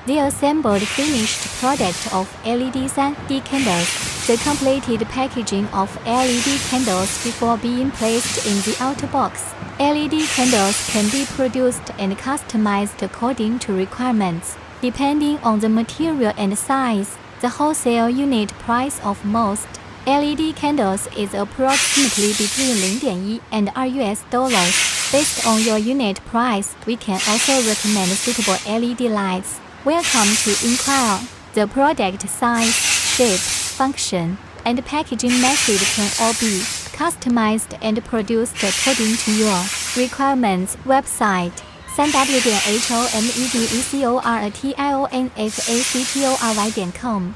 The assembled finished product of LED 3D candles. The completed packaging of LED candles before being placed in the outer box. LED candles can be produced and customized according to requirements. Depending on the material and size, the wholesale unit price of most LED candles is approximately between 0.1 and $2. Based on your unit price, we can also recommend suitable LED lights. Welcome to inquire. The product size, shape, function, and packaging method can all be customized and produced according to your requirements. Website: www.homedecorationfactory.com